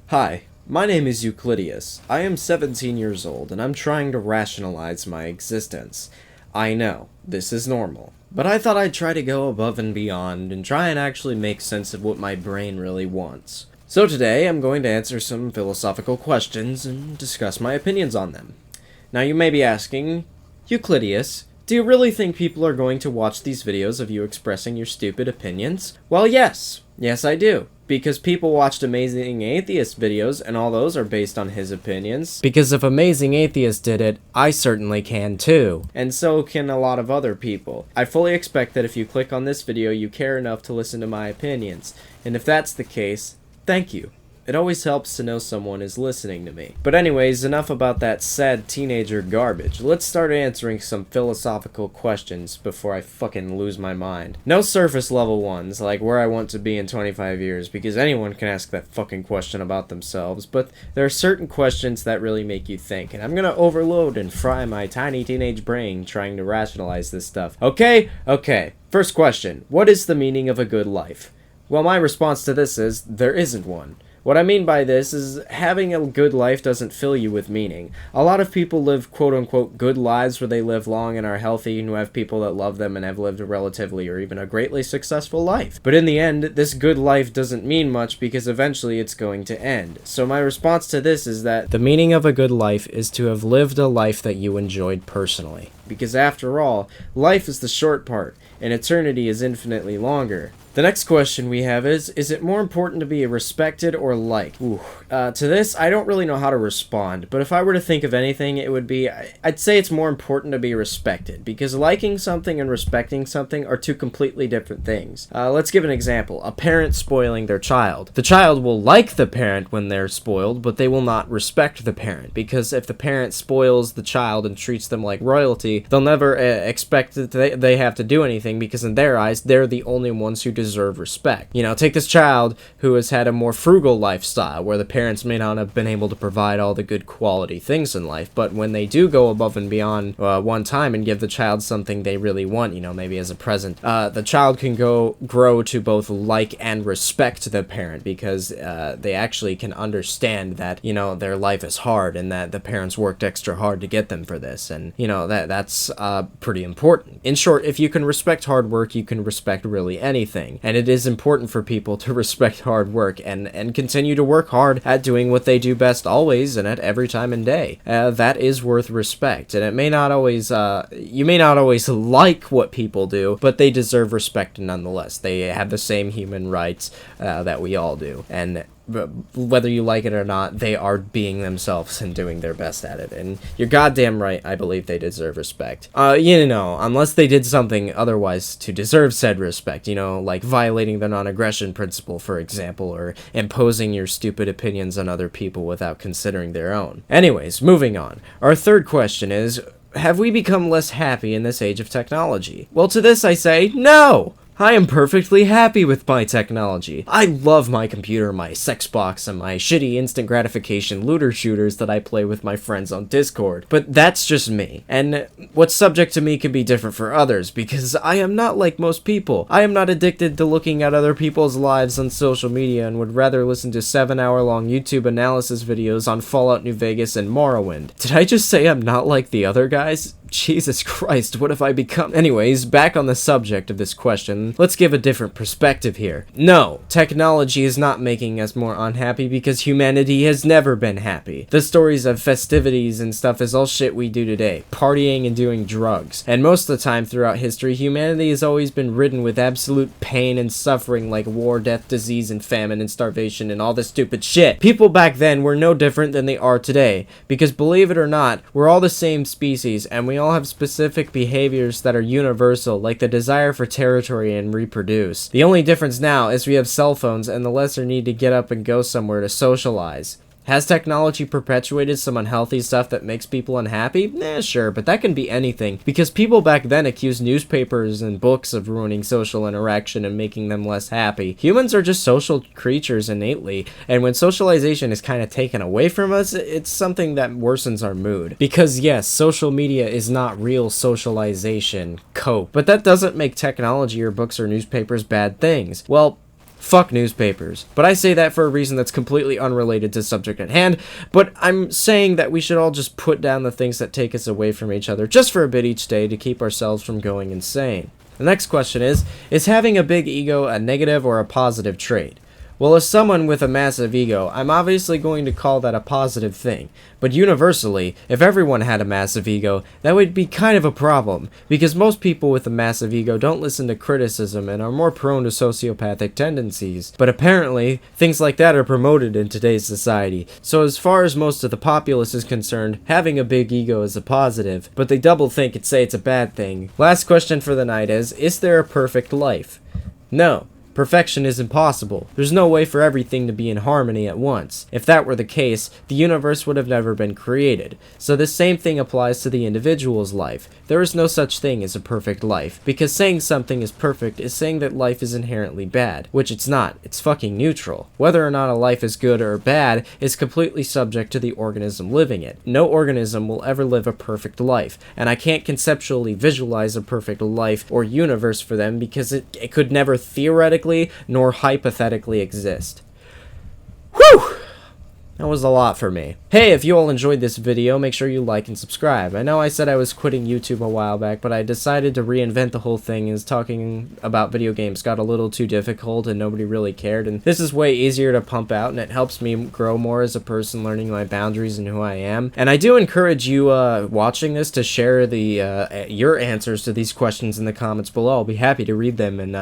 Hi, my name is Euclidius. I am 17 years old, and I'm trying to rationalize my existence. I know, this is normal, but I thought I'd try to go above and beyond and try and actually make sense of what my brain really wants. So today, I'm going to answer some philosophical questions and discuss my opinions on them. Now you may be asking, Euclidius, do you really think people are going to watch these videos of you expressing your stupid opinions? Well, yes. Yes, I do. Because people watched Amazing Atheist videos, and all those are based on his opinions. Because if Amazing Atheist did it, I certainly can too. And so can a lot of other people. I fully expect that if you click on this video, you care enough to listen to my opinions. And if that's the case, thank you. It always helps to know someone is listening to me. But anyways, enough about that sad teenager garbage. Let's start answering some philosophical questions before I fucking lose my mind. No surface level ones, like where I want to be in 25 years, because anyone can ask that fucking question about themselves, but there are certain questions that really make you think, and I'm gonna overload and fry my tiny teenage brain trying to rationalize this stuff. Okay? First question. What is the meaning of a good life? Well, my response to this is, there isn't one. What I mean by this is having a good life doesn't fill you with meaning. A lot of people live quote-unquote good lives where they live long and are healthy and who have people that love them and have lived a relatively or even a greatly successful life. But in the end, this good life doesn't mean much because eventually it's going to end. So my response to this is that the meaning of a good life is to have lived a life that you enjoyed personally. Because after all, life is the short part, and eternity is infinitely longer. The next question we have is it more important to be respected or liked? To this, I don't really know how to respond, but if I were to think of anything, it would be, I'd say it's more important to be respected, because liking something and respecting something are two completely different things. Let's give an example. A parent spoiling their child. The child will like the parent when they're spoiled, but they will not respect the parent, because if the parent spoils the child and treats them like royalty, they'll never expect that they have to do anything, because in their eyes, they're the only ones who deserve respect. You know, take this child who has had a more frugal lifestyle, where the parents may not have been able to provide all the good quality things in life, but when they do go above and beyond one time and give the child something they really want, you know, maybe as a present, the child can grow to both like and respect the parent, because they actually can understand that, you know, their life is hard and that the parents worked extra hard to get them for this, and, you know, that's pretty important. In short, if you can respect hard work, you can respect really anything. And it is important for people to respect hard work and continue to work hard at doing what they do best always and at every time and day. That is worth respect. And it may not always, you may not always like what people do, but they deserve respect nonetheless. They have the same human rights that we all do. And whether you like it or not, they are being themselves and doing their best at it. And you're goddamn right, I believe they deserve respect. You know, unless they did something otherwise to deserve said respect, you know, like violating the non-aggression principle, for example, or imposing your stupid opinions on other people without considering their own. Anyways, moving on. Our third question is, have we become less happy in this age of technology? Well, to this I say, no! I am perfectly happy with my technology. I love my computer, my sex box, and my shitty instant gratification looter shooters that I play with my friends on Discord. But that's just me. And what's subject to me can be different for others, because I am not like most people. I am not addicted to looking at other people's lives on social media and would rather listen to 7-hour-long YouTube analysis videos on Fallout New Vegas and Morrowind. Did I just say I'm not like the other guys? Jesus Christ, what have I become? Anyways, back on the subject of this question, let's give a different perspective here. No, technology is not making us more unhappy because humanity has never been happy. The stories of festivities and stuff is all shit we do today, partying and doing drugs. And most of the time throughout history, humanity has always been ridden with absolute pain and suffering like war, death, disease, and famine and starvation and all this stupid shit. People back then were no different than they are today, because believe it or not, we're all the same species and we all have specific behaviors that are universal, like the desire for territory and reproduce. The only difference now is we have cell phones and the lesser need to get up and go somewhere to socialize. Has technology perpetuated some unhealthy stuff that makes people unhappy? Sure, but that can be anything, because people back then accused newspapers and books of ruining social interaction and making them less happy. Humans are just social creatures innately, and when socialization is kind of taken away from us, it's something that worsens our mood. Because yes, social media is not real socialization, cope, but that doesn't make technology or books or newspapers bad things. Well, fuck newspapers. But I say that for a reason that's completely unrelated to the subject at hand, but I'm saying that we should all just put down the things that take us away from each other just for a bit each day to keep ourselves from going insane. The next question is having a big ego a negative or a positive trait? Well, as someone with a massive ego, I'm obviously going to call that a positive thing. But universally, if everyone had a massive ego, that would be kind of a problem, because most people with a massive ego don't listen to criticism and are more prone to sociopathic tendencies. But apparently, things like that are promoted in today's society. So as far as most of the populace is concerned, having a big ego is a positive, but they double think and say it's a bad thing. Last question for the night is there a perfect life? No. Perfection is impossible. There's no way for everything to be in harmony at once. If that were the case, the universe would have never been created. So the same thing applies to the individual's life. There is no such thing as a perfect life, because saying something is perfect is saying that life is inherently bad, which it's not. It's fucking neutral. Whether or not a life is good or bad is completely subject to the organism living it. No organism will ever live a perfect life, and I can't conceptually visualize a perfect life or universe for them because it could never theoretically nor hypothetically exist. Whew! That was a lot for me. Hey, if you all enjoyed this video, make sure you like and subscribe. I know I said I was quitting YouTube a while back, but I decided to reinvent the whole thing as talking about video games got a little too difficult and nobody really cared, and this is way easier to pump out, and it helps me grow more as a person, learning my boundaries and who I am. And I do encourage you watching this to share your answers to these questions in the comments below. I'll be happy to read them and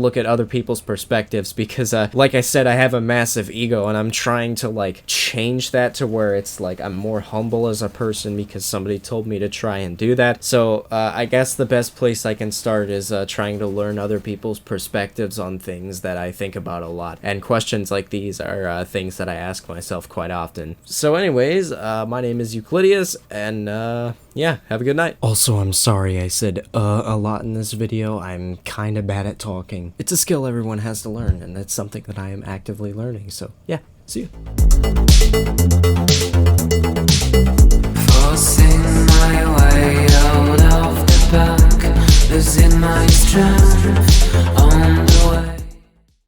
look at other people's perspectives, because like I said, I have a massive ego, and I'm trying to like change that to where it's like I'm more humble as a person because somebody told me to try and do that. So I guess the best place I can start is trying to learn other people's perspectives on things that I think about a lot, and questions like these are things that I ask myself quite often. So anyways, my name is Euclideus, and yeah, have a good night. Also, I'm sorry I said a lot in this video. I'm kind of bad at talking. It's a skill everyone has to learn, and it's something that I am actively learning. So yeah, see you.